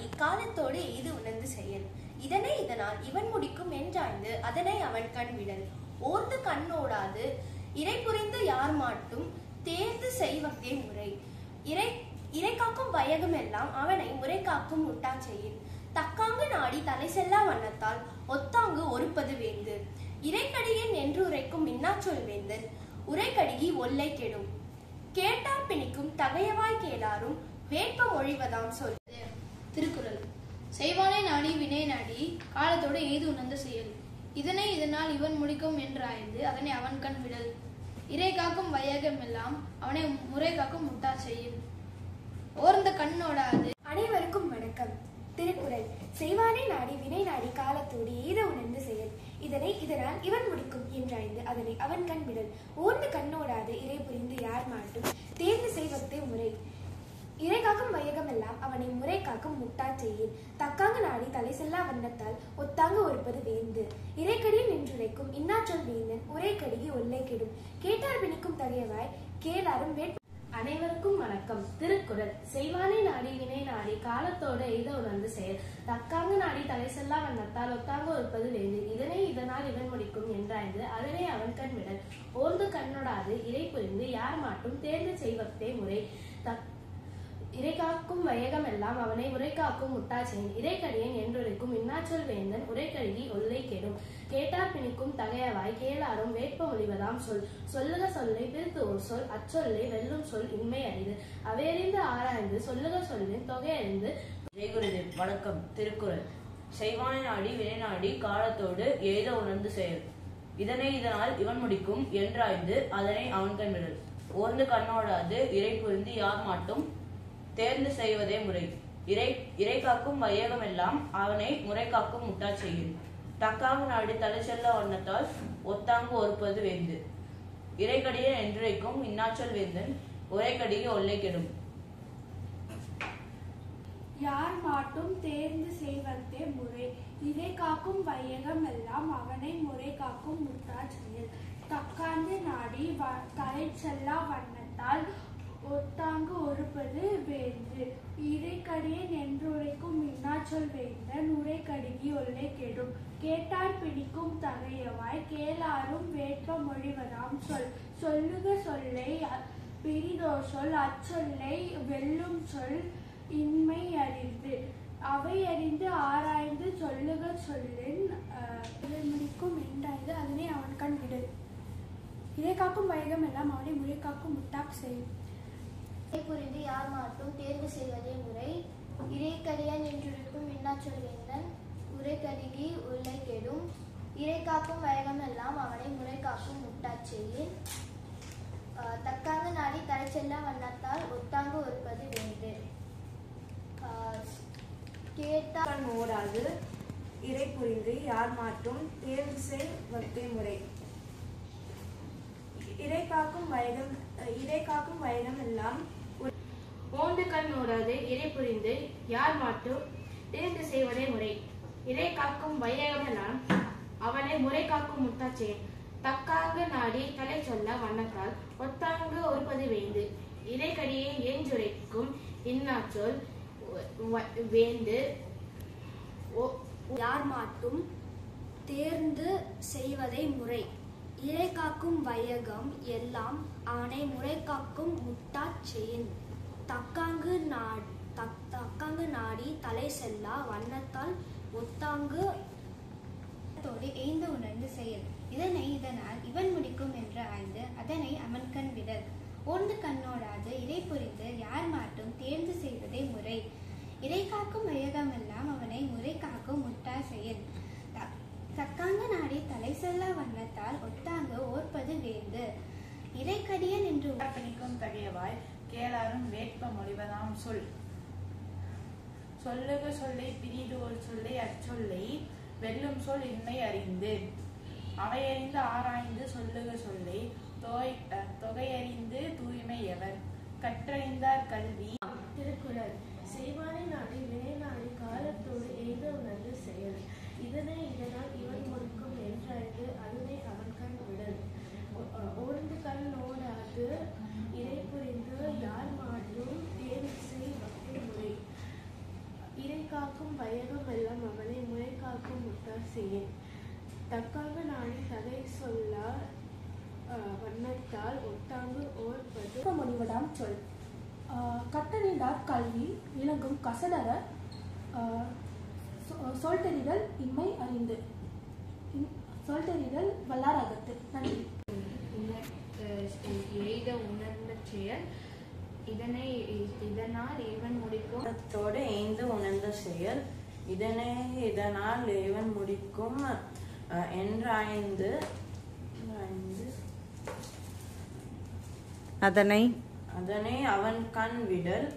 நாடி காலத்தோடு எய்து உணர்ந்து செயல். இதனை இதனால் இவன் முடிக்கும் என்றாய்ந்து அதனை அவன் கண் விடல். ஓர்ந்து கண்ணோடாது இறை புரிந்து யார் மாட்டும் தேர்ந்து செய்வதே முறை. இறை காக்கும் வையகம் எல்லாம் அவனை முறை காக்கும் முட்டா செயல். தக்காங்கு நாடி தலை செல்லா வண்ணத்தால் ஒத்தாங்கு ஒருப்பது வேந்து. இறைக்கடியன் என்று உரைக்கும் மின்னாச்சொல் வேந்தன் உரைக்கடிகி ஒல்லை கெடும். கேட்டார் பிணிக்கும் தகையவாய் கேளாரும் வேட்ப மொழிவதாம் சொல். திருக்குறள். செய்வானை நாடி வினை நாடி காலத்தோடு எய்து உணர்ந்த செயல். இதனை இதனால் இவன் முடிக்கும் என்றாய்ந்து அதனை அவன் கண் விடல். இறை காக்கும் வையகம் எல்லாம் அவனை முறை காக்கும் முட்டா செயல். ஓர்ந்த கண்ணோடாது. அனைவருக்கும் வணக்கம். திருக்குறள். செய்வானை நாடி வினை நாடி காலத்தோடு எய்து உணர்ந்து செயல். இதனை இதனால் இவன் முடிக்கும் என்றாய்ந்து அதனை அவன் கண் விடல். ஓர்ந்து கண்ணோடாது இறை புரிந்து யார் மாட்டும் தேர்ந்து செய்வதே முறை. இறை காக்கும் வையகம் எல்லாம் அவனை முறை காக்கும் முட்டா செய்யின். தக்காங்கு நாடி தலை செல்லா வண்ணத்தால் ஒத்தாங்கு ஒருப்பது வேந்து. இறைக்கடியில் நின்றுரைக்கும் இன்னாச்சொல் வேந்தன் உரைக்கடிகி ஒல்லை கெடும். கேட்டார் பிணிக்கும் தகையவாய் கேளாரும் வேட்ப. அனைவருக்கும் வணக்கம். திருக்குறள். செய்வானை நாடி வினை நாடி காலத்தோடு எய்த உணர்ந்து செயல். தக்காங்கு நாடி தலை செல்லா வண்ணத்தால் ஒத்தாங்கு ஒருப்பது வேந்து. இதனை இதனால் இவன் முடிக்கும் என்றாய்ந்து அதனை அவன் கண் விடல். ஓர்ந்து கண்ணோடாது இறை புரிந்து யார் மாட்டும் தேர்ந்து செய்வதே முறை. இறை காக்கும் வையகம் எல்லாம் அவனை உரை காக்கும் முட்டா செயல். இறைக்கடியன் என்றுரைக்கும் இன்னாச்சொல் வேந்தன் உரைக்கடிகி ஒல்லை கெடும். கேட்டார் பிணிக்கும் தகையவாய் கேளாரும் வேட்ப மொழிவதாம் சொல். சொல்லுக சொல்லை பிரித்து ஓர் சொல் அச்சொல்லை வெல்லும் சொல் இன்மை அறிது. அவையறிந்து ஆராய்ந்து சொல்லுக சொல்லின் தொகை அறிந்து. ஜெயகுருதேவ். வணக்கம். திருக்குறள். செய்வானை நாடி வினை நாடி காலத்தோடு எய்த உணர்ந்து செயல். இதனை இதனால் இவன் முடிக்கும் என்றாய்ந்து அதனை அவன் கண் விடல். ஓர்ந்து கண்ணோடாது இறை புரிந்து யார் மாட்டும் தேர்ந்து செய்வதே முறை. இறை காக்கும் வையகம் எல்லாம் அவனை முறை காக்கும் முட்டா செய்யும். தக்காங்கு நாடி தலை செல்ல வண்ணத்தால் ஒத்தாங்கு ஒருப்பது வேந்து. இறைக்கடியன் என்றுரைக்கும் இன்னாச்சொல் வேந்தன் உரைக்கடிகி ஒல்லை கெடும். யார் மாட்டும் தேர்ந்து செய்வதே முறை. இறை காக்கும் வையகம் எல்லாம் அவனை முறை காக்கும் முட்டா செயல். தக்காந்து நாடி தலை செல்லா வண்ணத்தால் ஒத்தாங்கு ஒருப்பது வேந்து. இறைக்கடியன் என்றுரைக்கும் இன்னாச்சொல் வேந்தன் உரைக்கடிகி ஒல்லை கெடும். கேட்டார் பிணிக்கும் தகையவாய் கேளாரும் வேட்ப மொழிவதாம் சொல். சொல்லுக சொல்லை பிரிதோர் சொல் அச்சொல்லை வெல்லும் சொல் இன்மை அறிந்து. அவை அறிந்து ஆராய்ந்து சொல்லுக சொல்லின் முடிக்கும் என்றாய்ந்து அதனை அவன் கண் விடல். இறை காக்கும் வையகம் எல்லாம் அவனை முறை காக்கும் முட்டா செயல். புரிந்து யார் மாட்டும் தேர்வு செய்வதே முறை. இறைக்கடியன் என்றுரைக்கும் இன்னாச்சொல் வேந்தன் உரைக்கடிகி ஒல்லை கெடும். இறை காக்கும் வையகம் எல்லாம் அவனை முறை காக்கும் முட்டா செயல். தக்காங்கு நாடி தலை செல்லா வண்ணத்தால் ஒத்தாங்கு ஒருப்பது வேந்து. கேட்டார் ஓடாது இறை புரிந்து யார் மாட்டும் தேர்வு செய்வதே முறை. இறை காக்கும் வையகம் எல்லாம் ஓர்ந்து கண்ணோடாது இறை புரிந்து யார் மாட்டும் தேர்ந்து செய்வதே முறை. இறை காக்கும் வையகம் எல்லாம் அவனை முறை காக்கும் முட்டா செயல். தக்காங்கு நாடி தலை சொல்ல வண்ணத்தால் ஒத்தாங்கு ஒருப்பது வேந்து. இறைக்கடியை என்றுரைக்கும் இன்னாச்சொல் வேந்து யார் மாட்டும் தேர்ந்து செய்வதே முறை. இறை காக்கும் வையகம் எல்லாம் அவனை முறை காக்கும் முட்டா செயல். தக்காங்கு நாடி தலை செல்லா வண்ணத்தால் ஒத்தாங்கு எய்ந்து உணர்ந்து செயல். இதனை இதனால் இவன் முடிக்கும் என்று ஆய்ந்து அதனை அவன் கண் விடல். ஓர்ந்து கண்ணோடாது இறை புரிந்து யார் மாட்டும் தேர்ந்து செய்வதே முறை. இறை காக்கும் வையகம் எல்லாம் அவனை முறை காக்கும் முட்டா செயல். தக்காங்கு நாடி தலை செல்லா வண்ணத்தால் ஒத்தாங்கு ஓர்ப்பது வேந்து. இறைக்கடியன் என்று பிணிக்கும் தகையவாய் கேளாரும் வேட்ப மொழிவதாம் சொல். சொல்லுக சொல்லை பிரிது ஒரு சொல்லை அச்சொல்லை வெல்லும் சொல் இன்மை அறிந்து. அவையறிந்து ஆராய்ந்து சொல்லுக சொல்லை தொகையறிந்து தூய்மை எவர். கற்றறிந்தார் கல்வி. திருக்குறள். செய்வானை நாடி வினை நாடி காலத்தோடு எய்த உணர்ந்து செயல். இதனை இதனால் இவன் முடிக்கும் என்றாய்ந்து அதனை அவன் கண் விடல். ஓர்ந்து கண்ணோடாது இறை புரிந்து யார் மாட்டும் தேர்வு செய்வதே முறை. இறை தக்காக நாடி தலை சொல்ல வண்ணத்தால் ஒட்டாங்கு ஓர்வது முனிவடாம் சொல். கட்டணிடார் கல்வி விளங்கும் கசடர சொல்தெறிதல் இம்மை அறிந்து சொல்தெறிதல் வல்லாரகத்து. நன்றி. எய்த உணர்ந்த செயல் இதனால் இவன் முடிக்கும் எய்ந்து உணர்ந்த செயல் இதனால் இவன் முடிக்கும் என்றாய்ந்து அதனை அவன் கண் விடல்